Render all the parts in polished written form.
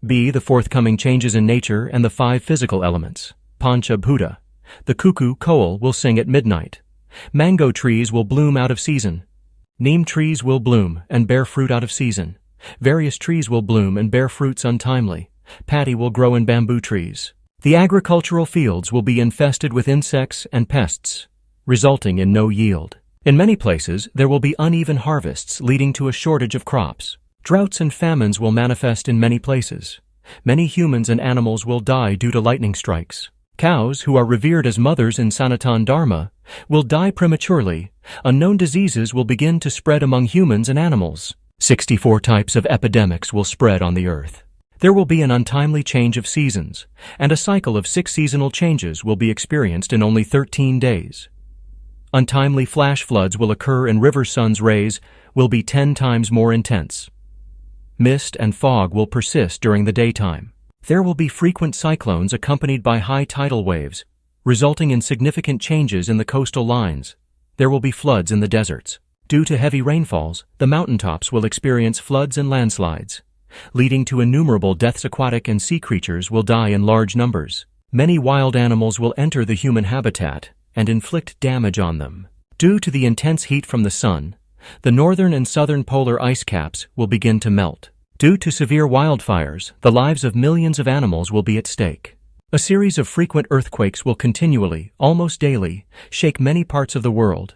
B. The forthcoming changes in nature and the 5 physical elements. Pancha Bhuta. The cuckoo koel will sing at midnight. Mango trees will bloom out of season. Neem trees will bloom and bear fruit out of season. Various trees will bloom and bear fruits untimely. Paddy will grow in bamboo trees. The agricultural fields will be infested with insects and pests, resulting in no yield. In many places, there will be uneven harvests leading to a shortage of crops. Droughts and famines will manifest in many places. Many humans and animals will die due to lightning strikes. Cows, who are revered as mothers in Sanatana Dharma, will die prematurely. Unknown diseases will begin to spread among humans and animals. 64 types of epidemics will spread on the earth. There will be an untimely change of seasons, and a cycle of 6 seasonal changes will be experienced in only 13 days. Untimely flash floods will occur and river sun's rays will be 10 times more intense. Mist and fog will persist during the daytime. There will be frequent cyclones accompanied by high tidal waves, resulting in significant changes in the coastal lines. There will be floods in the deserts. Due to heavy rainfalls, the mountaintops will experience floods and landslides, leading to innumerable deaths. Aquatic and sea creatures will die in large numbers. Many wild animals will enter the human habitat and inflict damage on them. Due to the intense heat from the sun, the northern and southern polar ice caps will begin to melt. Due to severe wildfires, the lives of millions of animals will be at stake. A series of frequent earthquakes will continually, almost daily, shake many parts of the world,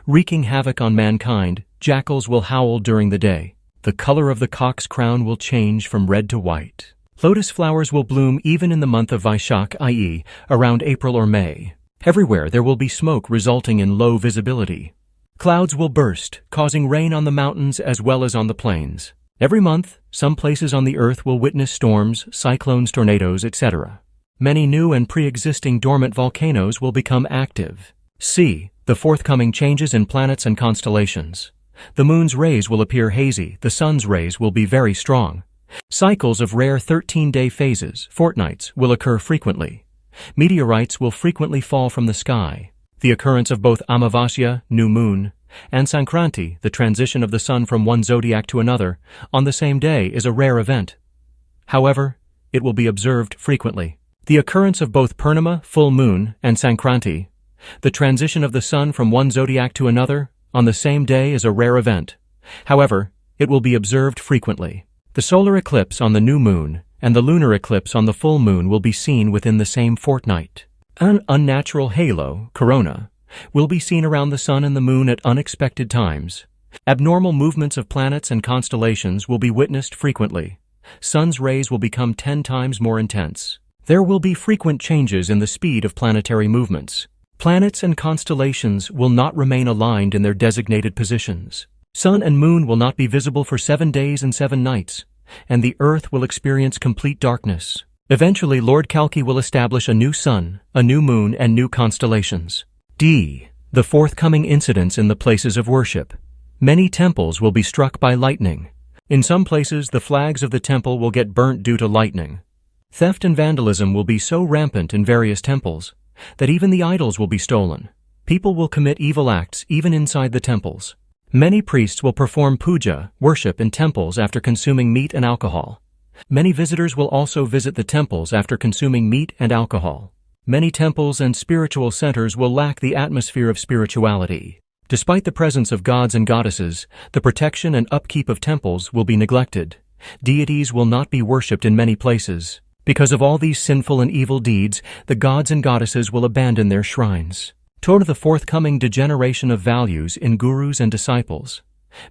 wreaking havoc on mankind. Jackals will howl during the day. The color of the cock's crown will change from red to white. Lotus flowers will bloom even in the month of Vaishak, i.e., around April or May. Everywhere there will be smoke resulting in low visibility. Clouds will burst, causing rain on the mountains as well as on the plains. Every month, some places on the earth will witness storms, cyclones, tornadoes, etc. Many new and pre-existing dormant volcanoes will become active. C. The forthcoming changes in planets and constellations. The moon's rays will appear hazy, the sun's rays will be very strong. Cycles of rare 13-day phases, fortnights, will occur frequently. Meteorites will frequently fall from the sky. The occurrence of both Amavasya, new moon, and Sankranti, the transition of the sun from one zodiac to another, on the same day is a rare event. However, it will be observed frequently. The occurrence of both Purnima, full moon, and Sankranti, the transition of the sun from one zodiac to another, on the same day is a rare event. However, it will be observed frequently. The solar eclipse on the new moon and the lunar eclipse on the full moon will be seen within the same fortnight. An unnatural halo, corona, will be seen around the sun and the moon at unexpected times. Abnormal movements of planets and constellations will be witnessed frequently. Sun's rays will become 10 times more intense. There will be frequent changes in the speed of planetary movements. Planets and constellations will not remain aligned in their designated positions. Sun and moon will not be visible for 7 days and 7 nights, and the earth will experience complete darkness. Eventually, Lord Kalki will establish a new sun, a new moon, and new constellations. D. The forthcoming incidents in the places of worship. Many temples will be struck by lightning. In some places, the flags of the temple will get burnt due to lightning. Theft and vandalism will be so rampant in various temples that even the idols will be stolen. People will commit evil acts even inside the temples. Many priests will perform puja, worship in temples after consuming meat and alcohol. Many visitors will also visit the temples after consuming meat and alcohol. Many temples and spiritual centers will lack the atmosphere of spirituality. Despite the presence of gods and goddesses, the protection and upkeep of temples will be neglected. Deities will not be worshipped in many places. Because of all these sinful and evil deeds, the gods and goddesses will abandon their shrines. Toward the forthcoming degeneration of values in gurus and disciples.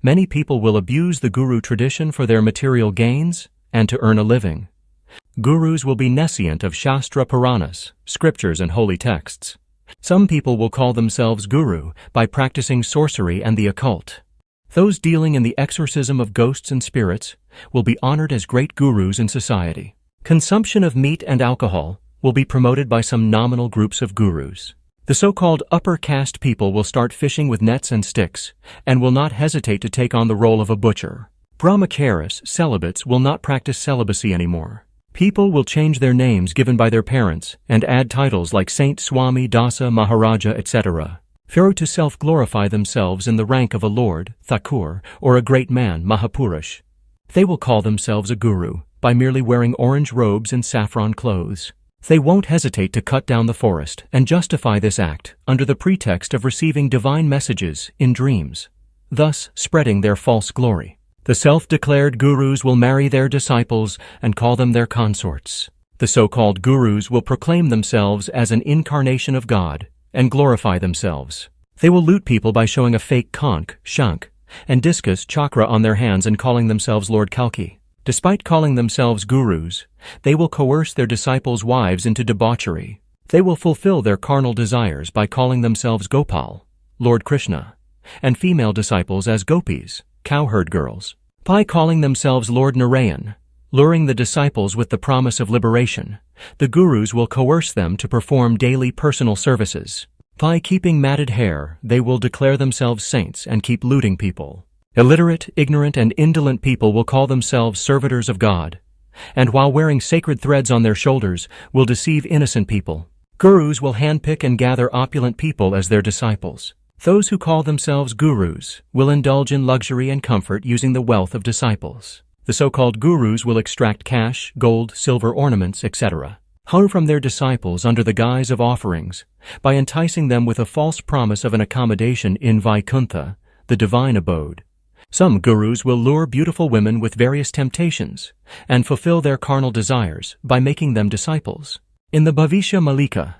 Many people will abuse the guru tradition for their material gains and to earn a living. Gurus will be nescient of Shastra Puranas, scriptures and holy texts. Some people will call themselves guru by practicing sorcery and the occult. Those dealing in the exorcism of ghosts and spirits will be honored as great gurus in society. Consumption of meat and alcohol will be promoted by some nominal groups of gurus. The so-called upper caste people will start fishing with nets and sticks and will not hesitate to take on the role of a butcher. Brahmacharis, celibates, will not practice celibacy anymore. People will change their names given by their parents and add titles like Saint, Swami, Dasa, Maharaja, etc. Pharaoh to self-glorify themselves in the rank of a lord, Thakur, or a great man, Mahapurush. They will call themselves a guru. by merely wearing orange robes and saffron clothes. They won't hesitate to cut down the forest and justify this act under the pretext of receiving divine messages in dreams, thus spreading their false glory. The self-declared gurus will marry their disciples and call them their consorts. The so-called gurus will proclaim themselves as an incarnation of God and glorify themselves. They will loot people by showing a fake conch, shank, and discus chakra on their hands and calling themselves Lord Kalki. Despite calling themselves gurus, they will coerce their disciples' wives into debauchery. They will fulfill their carnal desires by calling themselves Gopal, Lord Krishna, and female disciples as gopis, cowherd girls. By calling themselves Lord Narayan, luring the disciples with the promise of liberation, the gurus will coerce them to perform daily personal services. By keeping matted hair, they will declare themselves saints and keep looting people. Illiterate, ignorant, and indolent people will call themselves servitors of God, and while wearing sacred threads on their shoulders, will deceive innocent people. Gurus will handpick and gather opulent people as their disciples. Those who call themselves gurus will indulge in luxury and comfort using the wealth of disciples. The so-called gurus will extract cash, gold, silver ornaments, etc., from their disciples under the guise of offerings, by enticing them with a false promise of an accommodation in Vaikuntha, the divine abode. Some gurus will lure beautiful women with various temptations and fulfill their carnal desires by making them disciples. In the Bhavishya Mallika,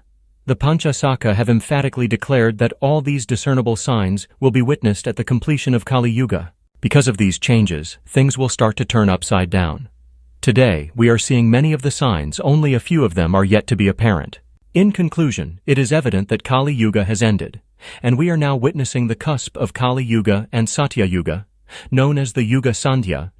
the Panchasakha have emphatically declared that all these discernible signs will be witnessed at the completion of Kali Yuga. Because of these changes, things will start to turn upside down. Today, we are seeing many of the signs, only a few of them are yet to be apparent. In conclusion, it is evident that Kali Yuga has ended, and we are now witnessing the cusp of Kali Yuga and Satya Yuga, known as the Yuga Sandhya,